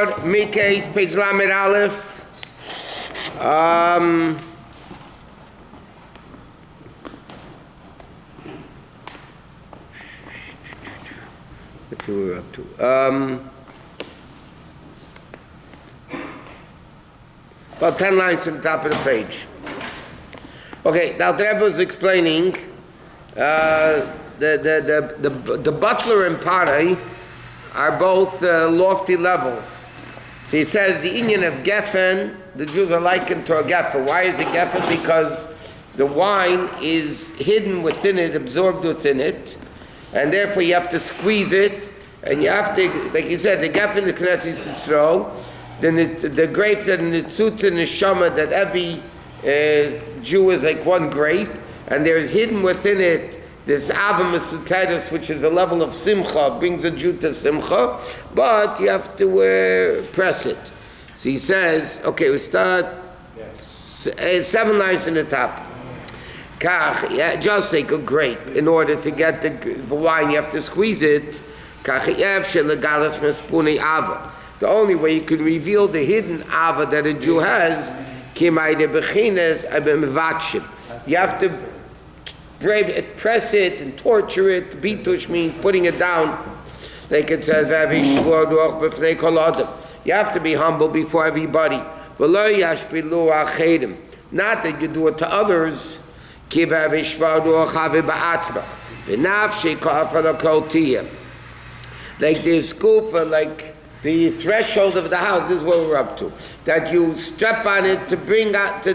Torah Or Miketz, page Lamed Aleph. Let's see what we're up to. About 10 lines from the top of the page. Okay, now the Rebbe was explaining the butler and pare are both lofty levels. So he says the Inyan of Geffen, the Jews are likened to a Geffen. Why is it Geffen? Because the wine is hidden within it, absorbed within it, and therefore you have to squeeze it, and you have to, like you said, the Geffen, the Knesset Yisrael, then the grapes and the tzutz and the shama, that every Jew is like one grape, and there is hidden within it this Ava Mesutedus, which is a level of Simcha, brings a Jew to Simcha, but you have to press it. So he says, okay, we start 7 lines in the top. Kach, just like a grape, in order to get the wine, you have to squeeze it. The only way you can reveal the hidden Ava that a Jew has, you have to press it and torture it. Bitush means putting it down. Like it says, you have to be humble before everybody. Not that you do it to others. Like the skufa, like the threshold of the house, this is what we're up to. That you step on it to bring out, to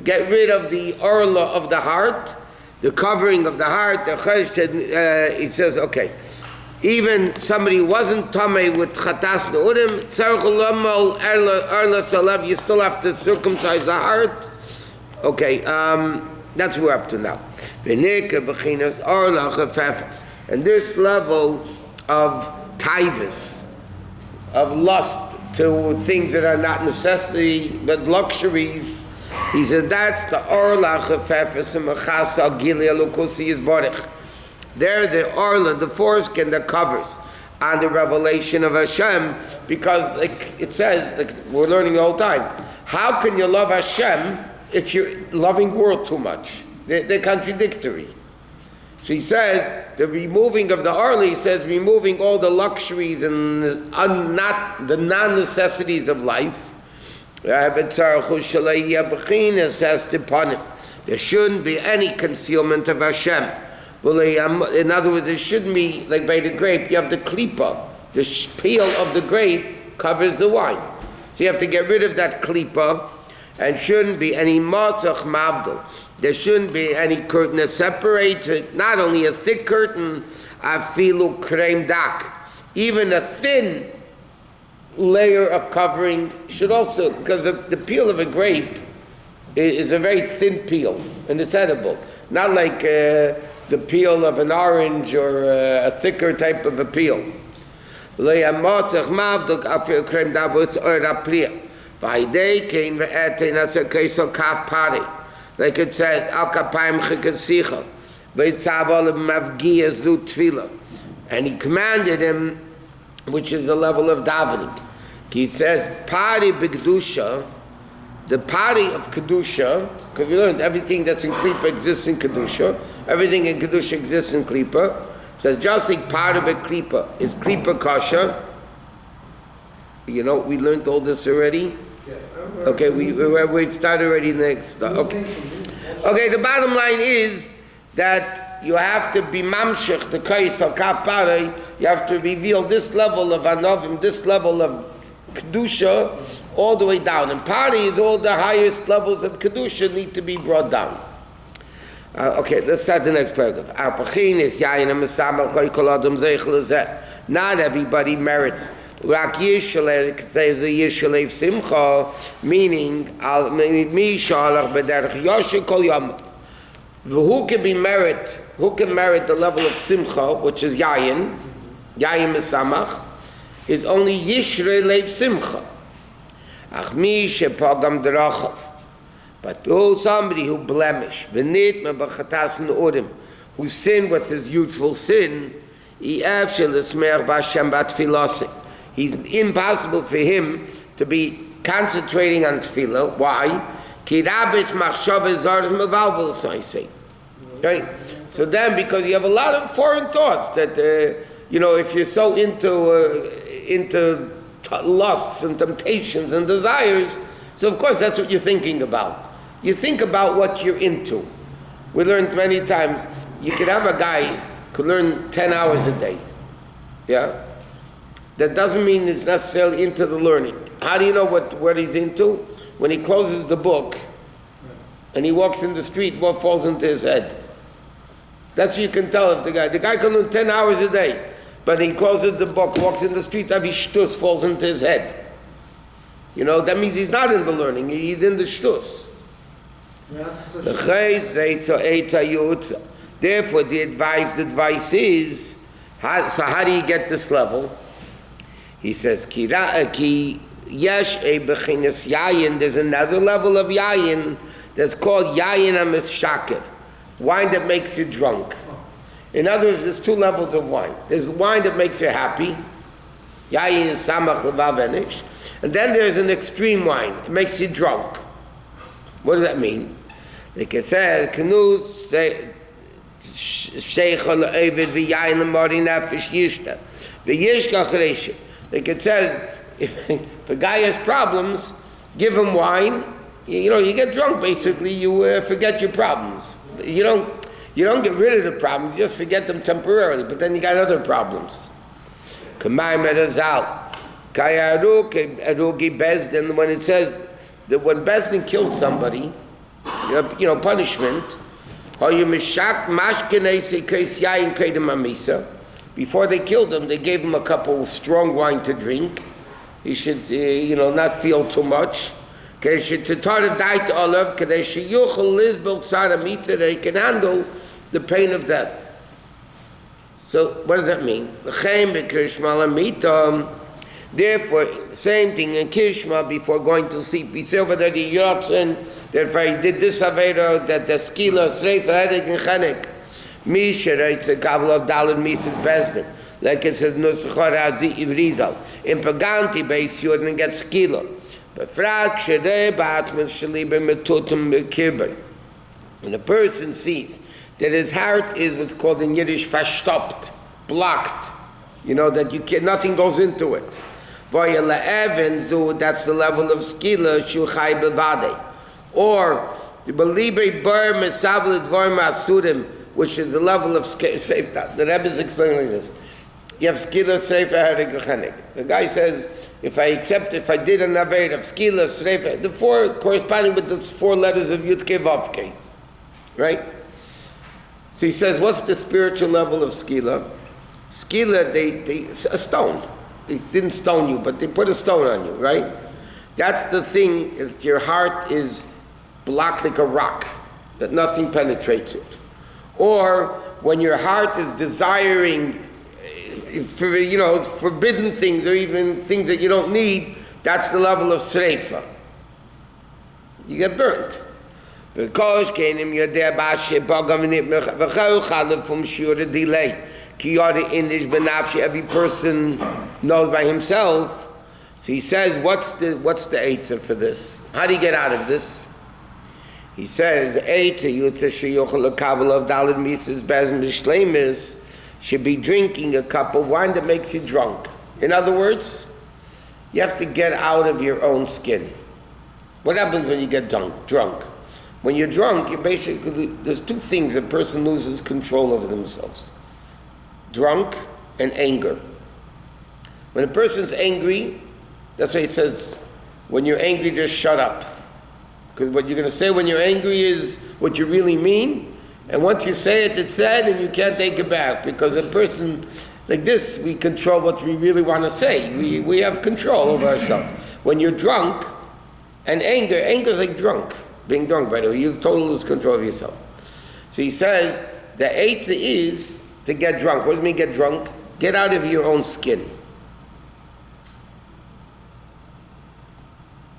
get rid of the orla of the heart, the covering of the heart, the chesh. It says, okay, even somebody who wasn't tamei with chatas neurim, you still have to circumcise the heart. Okay, that's what we're up to now. And this level of taivus, of lust to things that are not necessity but luxuries, he said that's the orla chafefes and mechasa gilia lukusi is borich. They're the orla, the foreskin that covers on the revelation of Hashem, because like it says, like we're learning the whole time, how can you love Hashem if you're loving world too much? They're contradictory. So he says, the removing of the orla, he says, removing all the luxuries and the non-necessities of life. There shouldn't be any concealment of Hashem. In other words, it shouldn't be like by the grape, you have the klipa, the peel of the grape covers the wine. So you have to get rid of that klipa, and shouldn't be any matzach mavdil. There shouldn't be any curtain that separates it, not only a thick curtain, afilu krem dak, even a thin layer of covering should also, because the peel of a grape is a very thin peel, and it's edible. Not like the peel of an orange or a thicker type of a peel. Like it says, Al Kapayim Chikasicha, and he commanded him, which is the level of davening. He says, Pari B'Kedusha, the Pari of Kedusha, because we learned everything that's in Klippa exists in Kedusha, everything in Kedusha exists in Klippa. So just like Pari B'Klippa is Klippa Kasha. You know, we learned all this already. Okay, we started already next. Okay, the bottom line is that you have to be mamshech, the kais al kaf pari, you have to reveal this level of anovim, this level of kedusha, all the way down. And pari is all the highest levels of kedusha need to be brought down. Okay, let's start the next paragraph. Not everybody merits. Rak Yishaleh says the Yishalev Simcha, meaning Mi Shalach B'derech Yoshe Kol Yom. Who can merit the level of Simcha, which is Yayin Mesamach, is only Yishalev Simcha. Ach Mi Shepagam Derachav. But somebody who blemish, V'nit Me B'chatas N'urim, who sinned with his youthful sin, He He's impossible for him to be concentrating on tefillah. Why? Okay? So then, because you have a lot of foreign thoughts that, if you're so into lusts and temptations and desires, so of course that's what you're thinking about. You think about what you're into. We learned many times, you could have a guy could learn 10 hours a day. Yeah? That doesn't mean he's necessarily into the learning. How do you know what he's into? When he closes the book and he walks in the street, what falls into his head? That's what you can tell if the guy can learn 10 hours a day, but he closes the book, walks in the street, every shtus falls into his head. That means he's not in the learning, he's in the shtus. Therefore, the advice is, how do you get this level? He says, ki yesh e bechinas yayin, there's another level of yayin that's called yayin ha-mishakir, wine that makes you drunk. In other words, there's two levels of wine. There's wine that makes you happy, yayin is samach levav enish, and then there's an extreme wine, it makes you drunk. What does that mean? Like it says, kenu sheichol le'ovid v'yayin l'mori nefesh yishta v'yishkach reisha. Like it says, if a guy has problems, give him wine. You get drunk. Basically, you forget your problems. You don't get rid of the problems. You just forget them temporarily. But then you got other problems. Kamay medazal kayaruki bezdin. When it says that when Bezdin killed somebody, punishment. Before they killed him, they gave him a cup of strong wine to drink. He should, not feel too much. They can handle the pain of death. So, what does that mean? Therefore, same thing in Kirishma before going to sleep. We say over there the Yotzen, that if I did this Avera, that the Skila, Sreifa, Hedek, and Chanek. Misha writes a couple of Dalad Mises Bezdin. Like it says, Nusachar Hazi Ivrizal. In Paganti base, you wouldn't get Skila. But Frak Shere Batman Shaliber Metutum Kirber. When a person sees that his heart is what's called in Yiddish verstoppt, blocked, that nothing goes into it. That's the level of Skila, Shuchai Bevade. Or the Belibre Ber Mesavlet Vorm Asurim, which is the level of Seifta. The Rebbe is explaining like this. You have Skila, Sreifa, Hereg, Chanek. The guy says, if I did an Aveir of Skila, Sreifa, the four corresponding with the four letters of Yudke Vavke. Right? So he says, what's the spiritual level of Skila? Skila, a stone. They didn't stone you, but they put a stone on you, right? That's the thing, if your heart is blocked like a rock, that nothing penetrates it. Or when your heart is desiring forbidden things or even things that you don't need, that's the level of Sreifa. You get burnt. Every person knows by himself. So he says, what's the eitzah for this? How do you get out of this? He says, should be drinking a cup of wine that makes you drunk. In other words, you have to get out of your own skin. What happens when you get drunk? When you're drunk, there's two things a person loses control over themselves. Drunk and anger. When a person's angry, that's why he says, when you're angry, just shut up. Because what you're going to say when you're angry is what you really mean. And once you say it, it's said, and you can't take it back. Because a person like this, we control what we really want to say. We have control over ourselves. When you're drunk, and anger's like being drunk, by the way. You totally lose control of yourself. So he says, the eitzah is to get drunk. What does it mean get drunk? Get out of your own skin.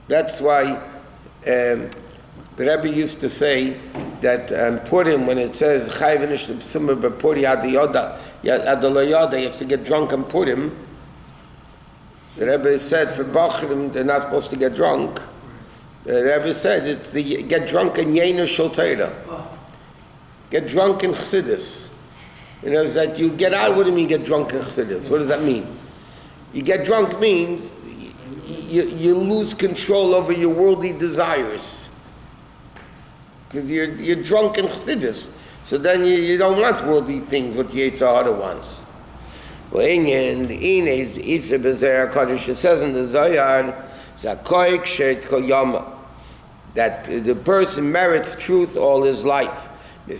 That's why the Rabbi used to say that Purim, when it says you have to get drunk on Purim, The Rebbe said for Bachrim, they're not supposed to get drunk. The Rebbe said it's the get drunk in Yener Shel Torah. Get drunk in Chassidus. You know, it's that you get out. What do you mean get drunk in Chassidus? What does that mean? You get drunk means you lose control over your worldly desires. Because you're drunk in Chassidus. So then you don't want worldly things, what the Yetzer Hara wants. Well, it says in the Zohar, that the person merits truth all his life. He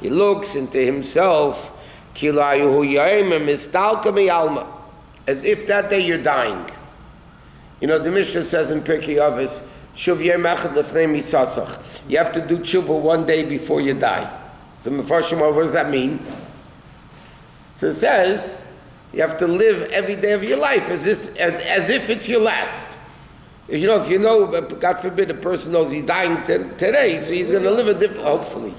looks into himself as if that day you're dying. You know, the Mishnah says in Pirkei Avos, you have to do tshuva one day before you die. So Mefarshim, what does that mean? So it says you have to live every day of your life as if it's your last. If you know, God forbid, a person knows he's dying today, so he's going to live a different, hopefully.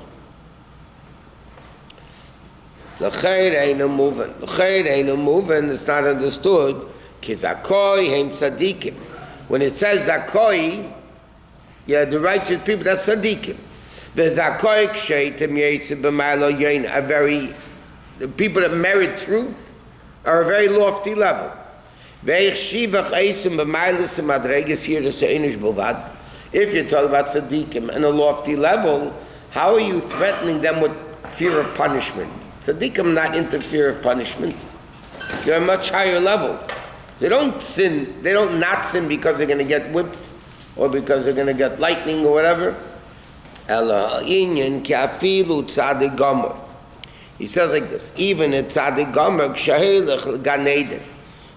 L'chayr ain't a moving. It's not understood. Kizakoi heim tzadikim. When it says zakoi, yeah, the righteous people, that's tzadikim. The zakoi ksheitim yesib b'maylo yain, the people that merit truth are a very lofty level. If you're talking about tzaddikim and a lofty level, how are you threatening them with fear of punishment? Tzaddikim not into fear of punishment. You're a much higher level. They don't sin. They don't not sin because they're going to get whipped or because they're going to get lightning or whatever. He says like this, even at Tzaddik Gomer, Kshahelech Gan Eden.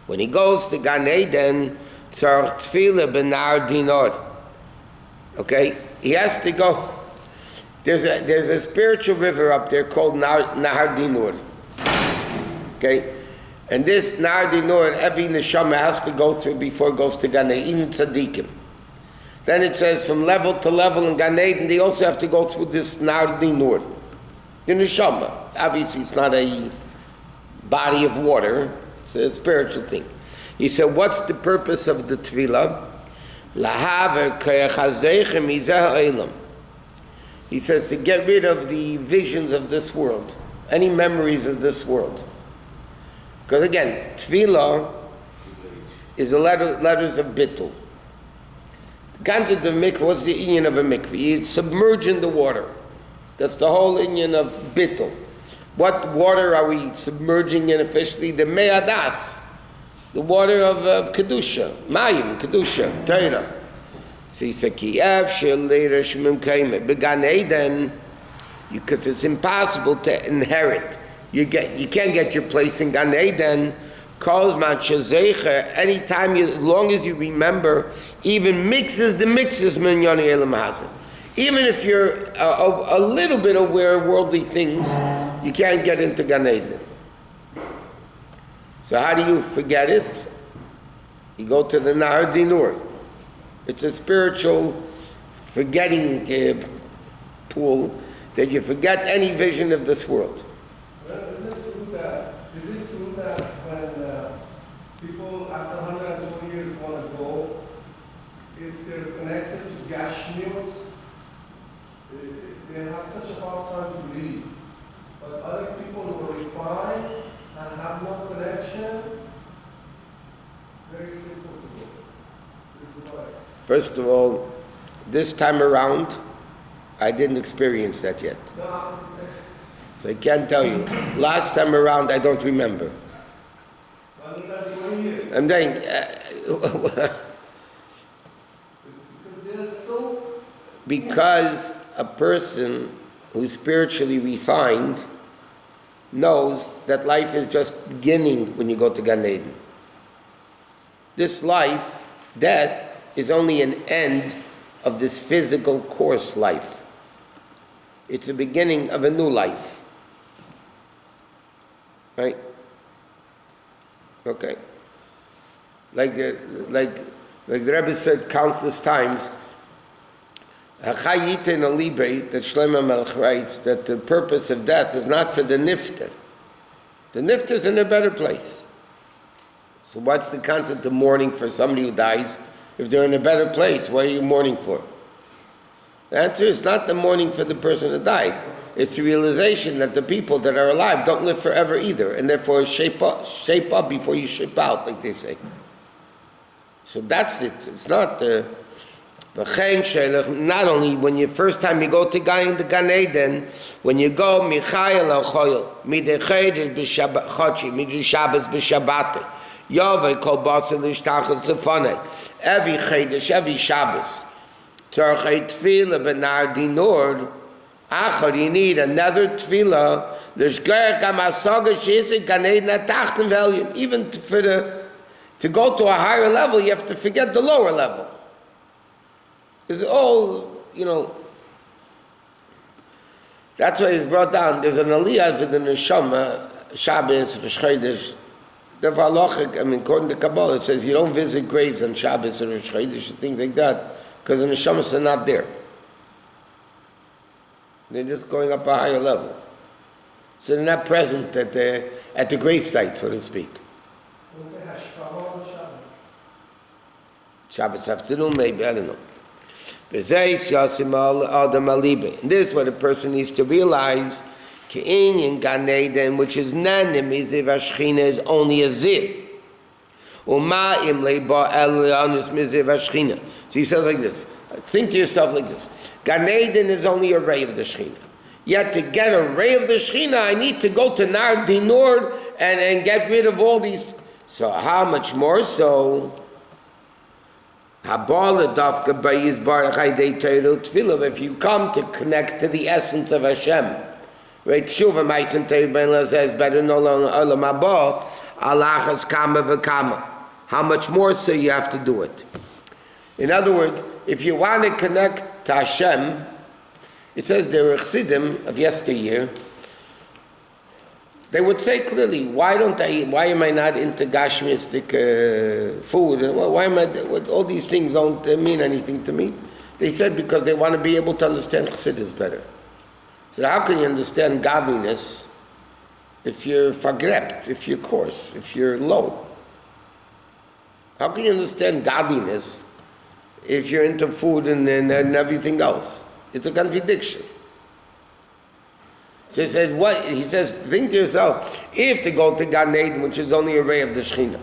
When he goes to Gan Eden, Tzarech Tefillah B'Nar Dinor. Okay? He has to go. There's a spiritual river up there called Nahar Dinor. Okay? And this Nahar Dinor, every neshama has to go through before it goes to Gan Eden, even tzaddikim. Then it says from level to level in Gan Eden, they also have to go through this Nahar Dinor. The neshama. Obviously, it's not a body of water. It's a spiritual thing. He said, what's the purpose of the tefillah? He says to get rid of the visions of this world, any memories of this world. Because again, tefillah is the letters of bittul. Gone to the mikveh, what's the inyan of a mikveh? You submerge in the water. That's the whole inyan of bittul. What water are we submerging in officially? The me'adas, the water of kedusha, mayim, kedusha, Torah. So he said, Began Eden, because it's impossible to inherit. You can't get your place in Gan Eden. Anytime as long as you remember, even mixes min yoni elam hazeh. Even if you're a little bit aware of worldly things, you can't get into Gan Eden. So how do you forget it? You go to the Nahar Dinur. It's a spiritual forgetting pool that you forget any vision of this world. Well, is it true that when people after 120 years want to go, if they're connected to Gashmiut, they have such a hard time to leave. But other people who are refined and have no connection, it's very simple to go. This is why. First of all, this time around, I didn't experience that yet. No. So I can't tell you. Last time around, I don't remember. 120 years. I'm saying, because a person who's spiritually refined knows that life is just beginning when you go to Gan Eden. This life, death, is only an end of this physical coarse life. It's the beginning of a new life. Right? Okay. Like the Rebbe said countless times, that Shlomo Melech writes that the purpose of death is not for the nifter. The nifter is in a better place. So what's the concept of mourning for somebody who dies? If they're in a better place, what are you mourning for? The answer is not the mourning for the person who died. It's the realization that the people that are alive don't live forever either, and therefore shape up before you shape out, like they say. So that's it. It's not not only when you first time you go to the Gan Eden, when you go Michael al Choyel, Midechaydes b'Shabbat, Midshabbos b'Shabbat, Yovei kol basel ishtachos lefane. Every Chodesh, every Shabbos, tzarchei tefillah b'nar dinor. Achar, you need another tefillah. L'shger gam hasaga she'isik Gan Eden atachton v'elyon. Even to go to a higher level, you have to forget the lower level. It's all, that's why it's brought down. There's an aliyah for the neshama, Shabbos, Rosh Chodesh. The halachic, according to Kabbalah, it says you don't visit graves on Shabbos or Rosh Chodesh and things like that, because the neshamas are not there. They're just going up a higher level. So they're not present at the grave site, so to speak. Shabbos afternoon, maybe, I don't know. And this is what a person needs to realize. In Gan Eden, which is nanim, Miziv Ashchina is only a ziv. So he says like this. Think to yourself like this. Gan Eden is only a ray of the Shechina. Yet to get a ray of the Shechina, I need to go to Nar Dinor and get rid of all these. So how much more so? If you come to connect to the essence of Hashem, right? Says better no longer how much more so you have to do it. In other words, if you want to connect to Hashem, it says there were Chassidim of yesteryear. They would say clearly, why am I not into Gashmistic food? Why am I, all these things don't mean anything to me? They said because they want to be able to understand Chassidus better. So how can you understand godliness if you're fagrept, if you're coarse, if you're low? How can you understand godliness if you're into food and everything else? It's a contradiction. So he said, what? He says, think to yourself, if to go to Gan Eden, which is only a ray of the Shechina,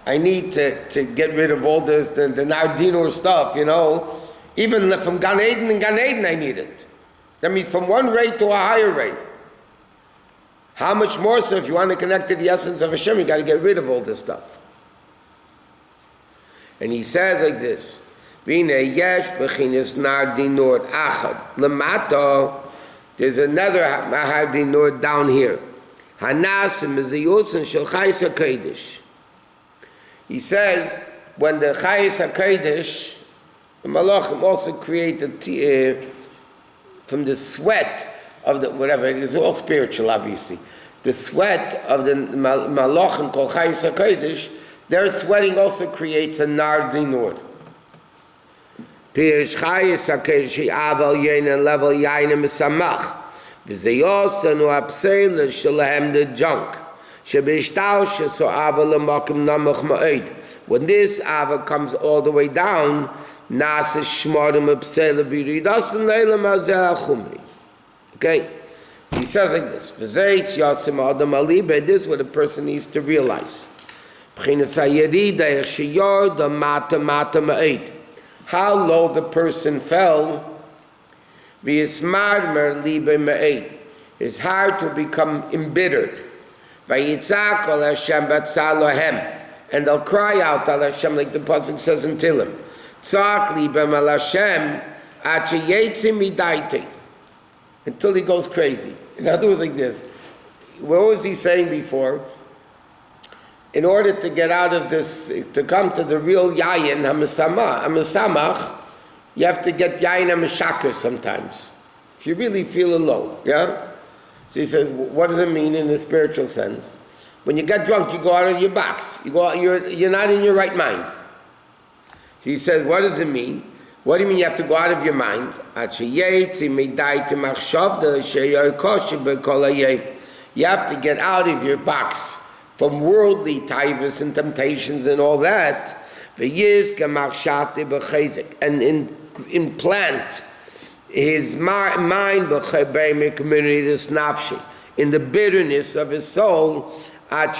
I need to get rid of all this, the Nar Dinor stuff, even from Gan Eden and Gan Eden I need it. That means from one ray to a higher ray. How much more so if you want to connect to the essence of Hashem, you got to get rid of all this stuff. And he says like this, V'nei yesh b'chinas Nar Dinor achad, l'mato. There's another Nar Dinor down here. Hanasim meziyusin shel Chayis HaKodesh. He says, when the Chayis HaKodesh, the Malachim also created from the sweat of the, whatever, it's all spiritual obviously. The sweat of the Malachim called Chayis HaKodesh, their sweating also creates a Nar Dinor. Pish Chayis HaKodesh aval yein level yain mesamach. V'zeyosan u'apseil shalahem the junk. Shebishtaush so aval l'makim namach ma'id. When this ava comes all the way down, nasa shmarim apseil b'ridasan leila mazeh chumri. Okay, so he says like this: V'zeis yasim adam alibe. This is what a person needs to realize. B'chinas hayirida yeshiyar da mata ma'id. How low the person fell. His heart will become embittered. And they'll cry out al Hashem, like the pasuk says in Tehillim. Until he goes crazy. In other words, like this. What was he saying before? In order to get out of this, to come to the real yayin, hamisamach, you have to get yayin hamishakar sometimes. If you really feel alone, yeah? So he says, what does it mean in the spiritual sense? When you get drunk, you go out of your box. You're not in your right mind. So he says, what does it mean? What do you mean you have to go out of your mind? You have to get out of your box from worldly taivas and temptations and all that, and implant his mind in the bitterness of his soul, that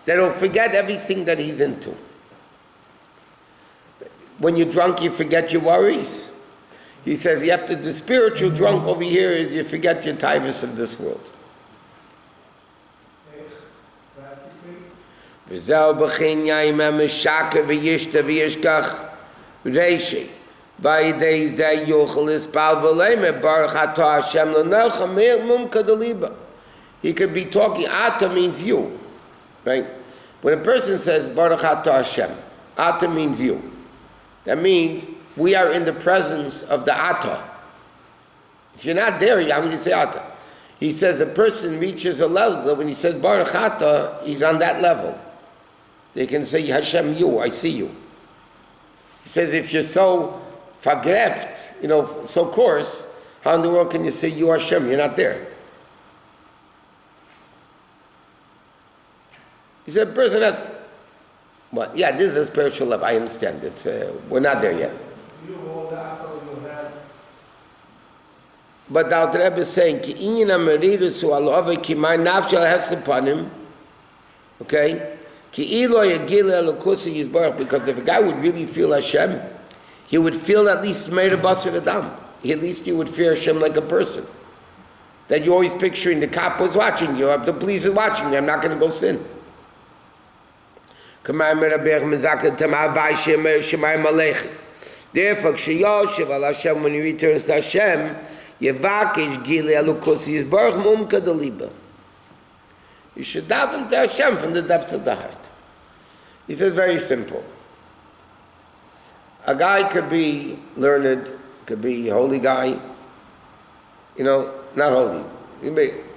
he'll forget everything that he's into. When you're drunk, you forget your worries. He says you have to, the spiritual drunk over here is you forget your taivas of this world. He could be talking, Ata means you, right? When a person says, Baruch Ata Hashem, Ata means you. That means we are in the presence of the Ata. If you're not there, how can you say Ata? He says a person reaches a level that when he says Baruch Ata, he's on that level. They can say, Hashem, you, I see you. He says if you're so fagrept, so coarse, how in the world can you say you Hashem? You're not there. He said, a person has, well, yeah, this is a spiritual level, I understand. It's, we're not there yet. But the Alter Rebbe is saying, Ki inyan ha-meridus hu al-ove ki my nafshel has upon him, okay? Ki ilo yagil elokusi yizbarach, because if a guy would really feel Hashem, he would feel at least meir basar adam. At least he would fear Hashem like a person. That you're always picturing the cop was watching you, the police is watching me, I'm not going to go sin. Therefore, Yosef al Hashem, when he returns to Hashem, Yevakish Gili Alukusi is Baruch Mumka Deliba. You should daven to Hashem from the depths of the heart. He says very simple. A guy could be learned, could be a holy guy, not holy.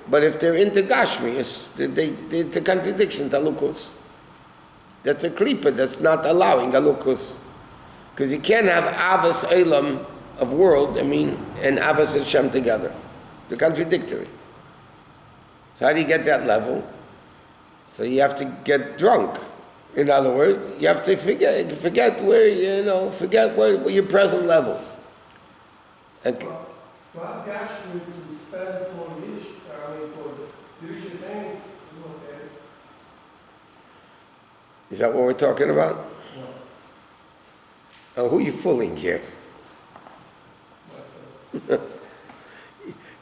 But if they're into Gashmi, it's a contradiction to Alukus. That's a klipa, that's not allowing Alukus. Because you can't have Avas Elam of world, and Avas Hashem together. They're contradictory. So how do you get that level? So you have to get drunk. In other words, you have to forget where, forget where your present level. Okay. Well, Gashmi to spend for Jewish things is okay. Is that what we're talking about? No. Oh, who are you fooling here?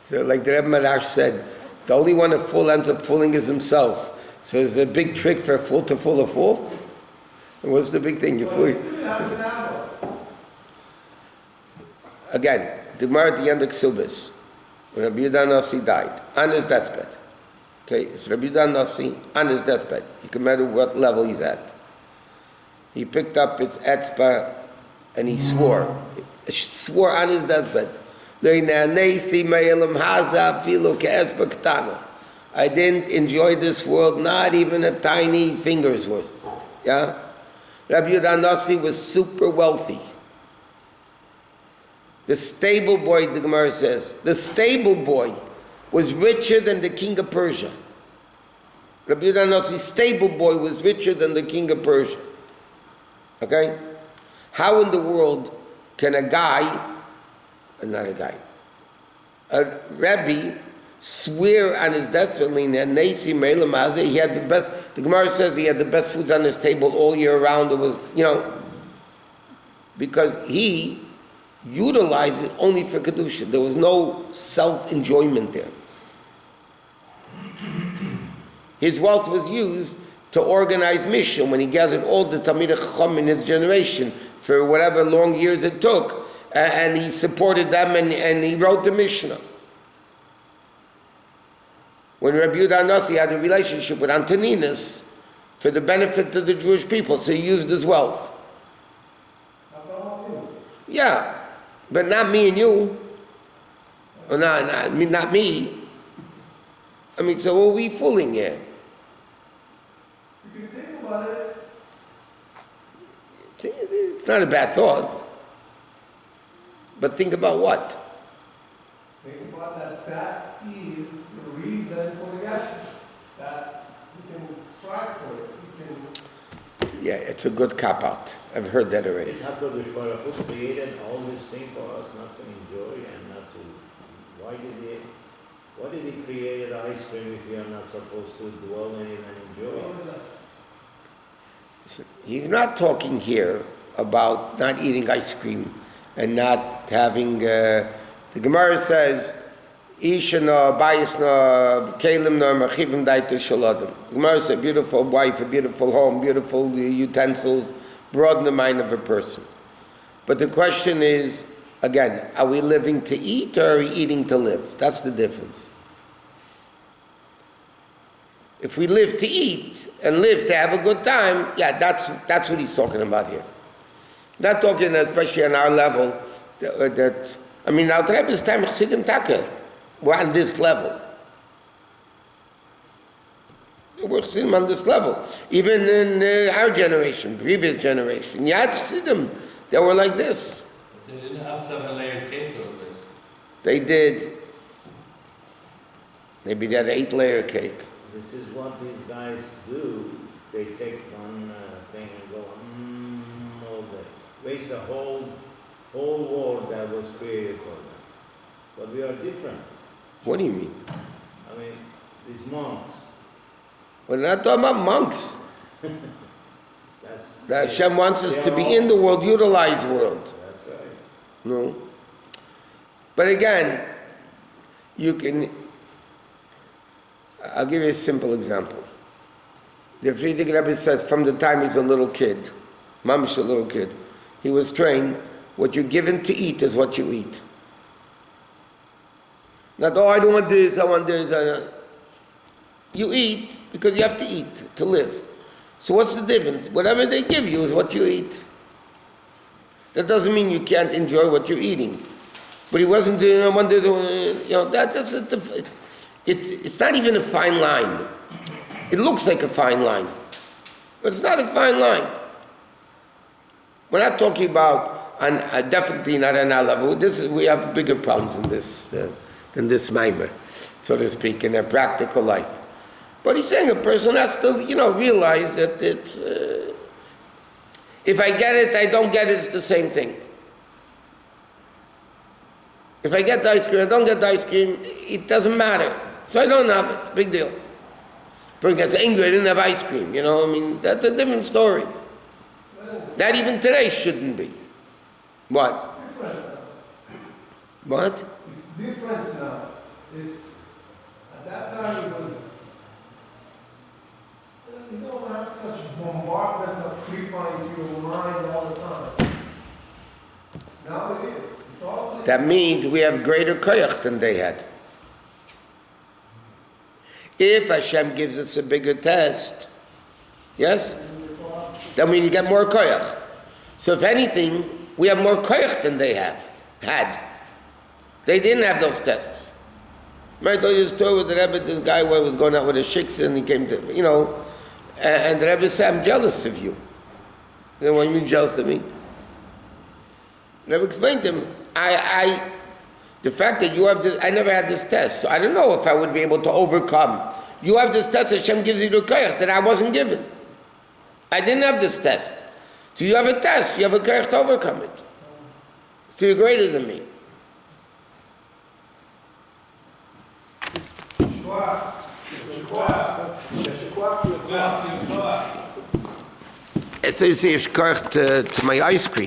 So like the Rebbe Marash said, the only one to fool and to fooling is himself. So is it a big trick for a fool to fool a fool? And what's the big thing? You fool. Again, the Gemara at the end of Ksubis, when Rabbi Yehuda Nasi died, on his deathbed. Okay, it's Rabbi Yehuda Nasi on his deathbed. You can matter what level he's at. He picked up his etzba and he swore on his deathbed, I didn't enjoy this world, not even a tiny finger's worth. Yeah? Rabbi Yehuda Nasi was super wealthy. The stable boy, the Gemara says, the stable boy was richer than the king of Persia. Rabbi Yehuda Nasi's stable boy was richer than the king of Persia. Okay? How in the world can a Rabbi swear on his deathbed, he had the best, the Gemara says he had the best foods on his table all year round. It was, because he utilized it only for Kedusha. There was no self-enjoyment there. His wealth was used to organize Mishnah when he gathered all the Talmidei Chacham in his generation for whatever long years it took, and he supported them and he wrote the Mishnah. When Rabbi Yehuda Nasi had a relationship with Antoninus for the benefit of the Jewish people, so he used his wealth. Yeah, but not me and you. Or not me. So what are we fooling here? You can think about it. It's not a bad thought. But think about what? Think about that is the reason reason for the gesture that we can strive for it. We can. Yeah, it's a good cop-out. I've heard that already. Is HaKadosh Baruch Hu created all this thing for us not to enjoy and not to... Why did he create ice cream if we are not supposed to dwell in it and enjoy it? He's not talking here about not eating ice cream and not having... the Gemara says, Isha no, bayis no, kelim no, machivim daito shalodim. The Gemara says, a beautiful wife, a beautiful home, beautiful utensils, broaden the mind of a person. But the question is, again, are we living to eat or are we eating to live? That's the difference. If we live to eat and live to have a good time, yeah, that's what he's talking about here. Not talking, especially on our level, I mean, Al Rebbe's time, Chassidim Taka, we're on this level. We're Chassidim on this level. Even in our generation, previous generation, you had Chassidim that were like this. They didn't have 7-layer cake those days. They did. Maybe they had 8-layer cake. This is what these guys do. They take one thing and go all day. Waste a whole world that was created for them. But we are different. What do you mean? I mean, these monks. We're not talking about monks. That's That Hashem wants us to be in the world, utilize the world. That's right. No. But again, I'll give you a simple example. The Friedrich Rebbe says from the time he's a little kid, mamish a little kid, he was trained, what you're given to eat is what you eat. Not, I don't want this, I want this. You eat because you have to eat to live. So what's the difference? Whatever they give you is what you eat. That doesn't mean you can't enjoy what you're eating. But he wasn't doing, it's not even a fine line. It looks like a fine line, but it's not a fine line. We're not talking about, definitely not on our level. We have bigger problems than this mimer, so to speak, in their practical life. But he's saying a person has to, realize that it's, if I get it, I don't get it, it's the same thing. If I get the ice cream, I don't get the ice cream, it doesn't matter. So I don't have it, big deal. Person gets angry, I didn't have ice cream, that's a different story. That even today shouldn't be. What? What? It's different now. At that time it was, you don't have such bombardment of creep on your mind all the time. Now it is. It's all That means we have greater koyach than they had. If Hashem gives us a bigger test, yes, then we get more koyach. So if anything, we have more koyach than they had. They didn't have those tests. Remember I told you the story with the Rebbe, this guy was going out with a shiksa and he came to, and the Rebbe said, I'm jealous of you. What do you mean jealous of me? The Rebbe explained to him, the fact that you have this, I never had this test, so I don't know if I would be able to overcome. You have this test, Hashem gives you the koyach that I wasn't given. I didn't have this test. So you have a test, you have a koyach to overcome it. So you're greater than me. It's a to my ice cream.